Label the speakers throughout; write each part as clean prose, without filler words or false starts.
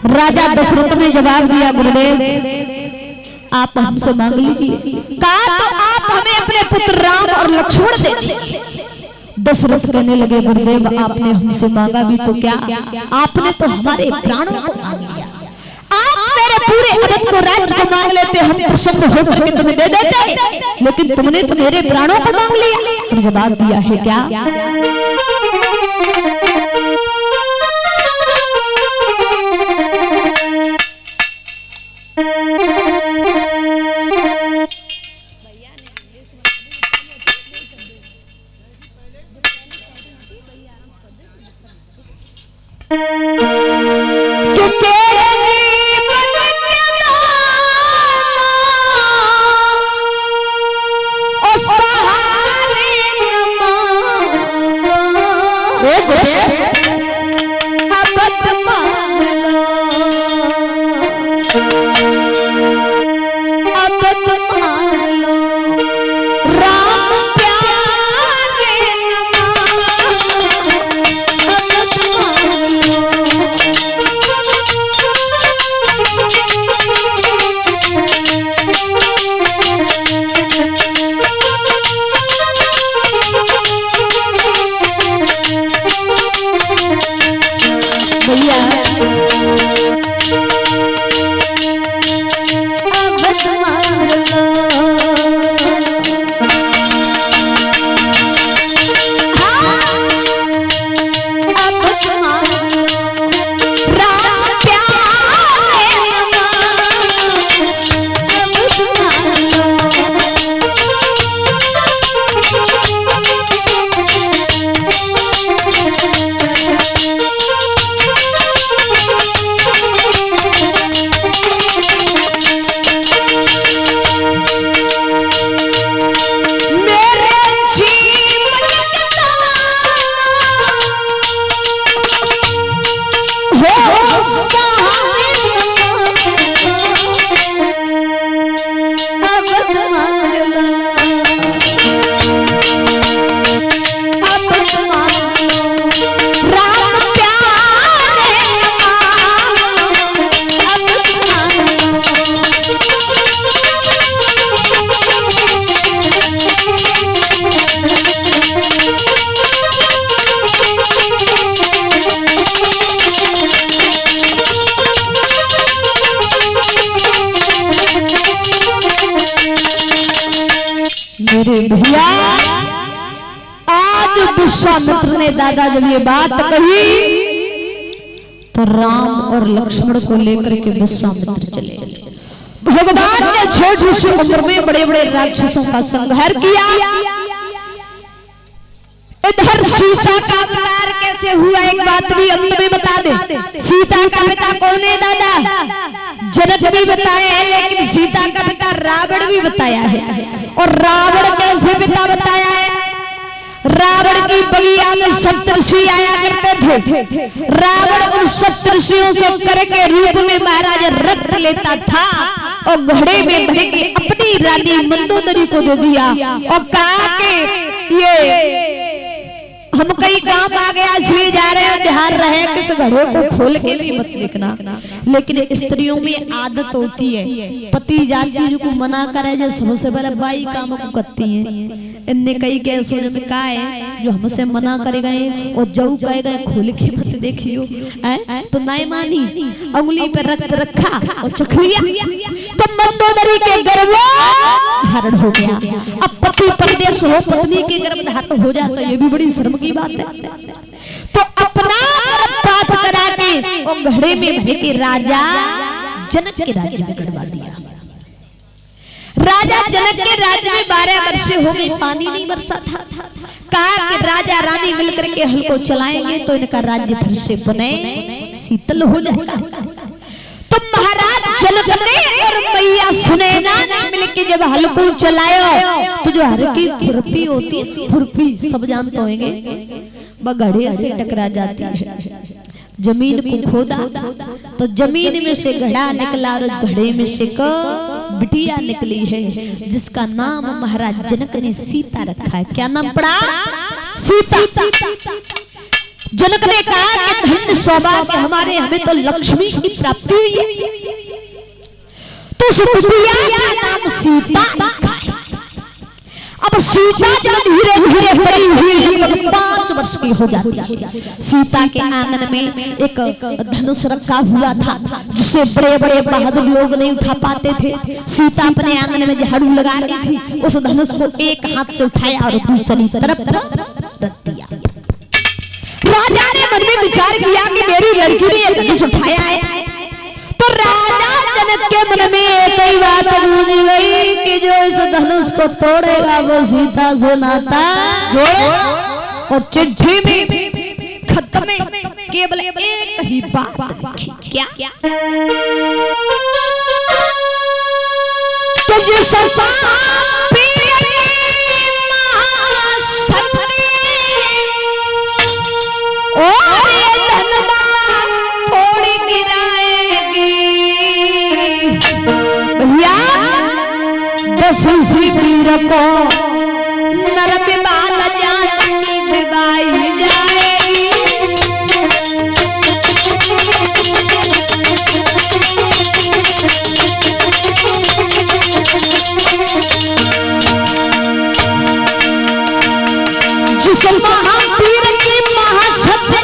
Speaker 1: राजा दशरथ ने जवाब दिया, गुरुदेव आप हमसे मांग लीजिए। कहा तो आप हमें अपने पुत्र राम और लक्ष्मण दे दीजिए। दशरथ कहने लगे, गुरुदेव आपने हमसे मांगा भी तो क्या, आपने तो हमारे प्राणों को मांग लिया। आप मेरे पूरे अवध को राज्य को मांग लेते, हम प्रसन्न होकर के तुम्हें दे देते, लेकिन तुमने तो मेरे प्राणों को मांग लिया। तो जवाब दिया है क्या, भैया आज विश्वामित्र ने दादा जब ये बात कही तो राम और लक्ष्मण को लेकर के विश्वामित्र चले। भगवान ने छोटी सी उम्र में बड़े बड़े राक्षसों का संहार किया। इधर सीता का अवतार कैसे हुआ एक बात भी अंत में बता दे। सीता का पिता कौन है दादा, जनक भी बताया है, लेकिन सीता का पिता रावण भी बताया है। और रावण कैसे पिता बताया है, रावण की बगिया में सप्तऋषि आया करते थे। रावण उन सप्तऋषियों से करके रूप में महाराज रक्त लेता था और घड़े में भर के अपनी रानी मंदोदरी को दे दिया और कहा कि ये हम कहीं काम आ गया इसलिए जा रहे हैं, ध्यान रहे किस घड़े को खोल के भी मत देखना। लेकिन स्त्रियों में आदत होती है, पति जान चीज को मना करे जो सबसे पहले बाई काम को करती है। इनने कई के सोच में कहा है जो हमसे मना करे गए और जऊ कहे गए खोल के मत देखियो, तो नहीं मानी, उंगली पे रक्त रखा और चख लिया तो मंदोदरी के गर्भ धारण हो गया। अब पति परदेश हो, पत्नी के गर्भ धारण हो जाए तो ये भी बड़ी शर्म की बात है। तो अपना प्राप्त करा के और घड़े में भर के राजा जनक के राज्य में गड़वा दिया। राजा जनक के राज्य में 12 वर्ष हो गए, पानी नहीं बरसा था। कहा कि राजा रानी मिलकर के हल को चलाएंगे तो इनका राज्य फिर से बने शीतल हो जाएगा। तो महाराज जनक ने और मैया सुनैना ने मिलकर जब हल को चलाया तो जो हर की खुरपी होती है, खुरपी सब जानते होंगे, वह घड़े से टकरा जाती है। जमीन को खोदा तो जमीन में से घड़ा निकला और घड़े में से बिटिया निकली है जिसका नाम महाराज जनक ने सीता रखा है। क्या नाम पड़ा? सीता। जनक ने कहा कि धन्य सौभाग्य हमारे, हमें तो लक्ष्मी की प्राप्ति हुई है। तो उस बिटिया का नाम सीता रखा है। अब सीता जब धीरे धीरे बड़ी हुई, लगभग 5 वर्ष की हो जाती है, सीता के आंगन में एक धनुष रखा हुआ था जिसे बड़े बड़े बहादुर लोग नहीं उठा पाते थे। सीता अपने आंगन में झाड़ू लगा रही थी, उस धनुष को एक हाथ से उठाया और दूसरी तरफ रख दिया। राजा ने मन में विचार किया कि मेरी लड़की ने ये धनुष उठाया है, तो राजा जनक के मन में एक ही बात गूंज गई कि जो इस धनुष को तोड़ेगा वो सीता से नाता जोड़ेगा। और चिट्ठी में खत में केवल एक ही बात लिखी, क्या तो जिस वीर को नर विवाद जानकी विवाही जाएगी। जिस महावीर की महासत्य,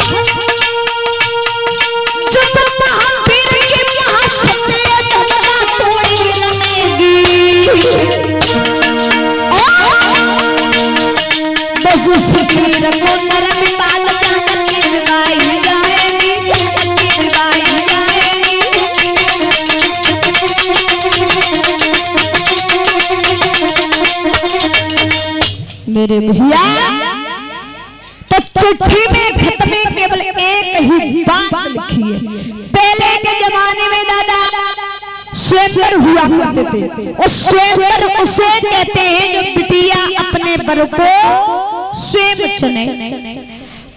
Speaker 1: जिस महावीर की महासत्य धनवा तोड़ी रमेगी। वीर को नर विवाद जानकी विवाही जाएगी, विवाही जाएगी। मेरे भैया तो चिट्ठी में खत में केवल एक ही बात लिखी है। पहले के जमाने में दादा स्वयंवर हुआ करते थे, और स्वयंवर उसे कहते हैं जो बिटिया अपने वर को स्वयं चुने।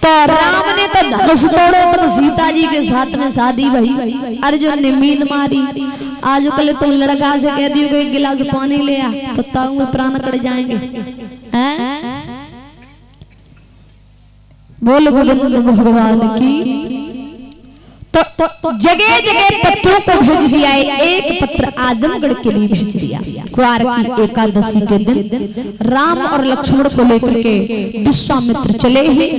Speaker 1: तो राम ने तो धनुष तोड़ो तो सीता जी के साथ में शादी भई। अर्जुन ने मीन मारी। आज कल तुम लड़का से कह दियो कि एक गिलास पानी ले आ तो ताऊ में प्राण कट जाएंगे। हैं? बोल गोविंद भगवान की। तो जगह जगह पत्रों को भेज दिया है। एक पत्र आजमगढ़ के लिए भेज दिया। क्वार की एकादशी के दिन राम और लक्ष्मण को लेकर के विश्वामित्र चले हैं।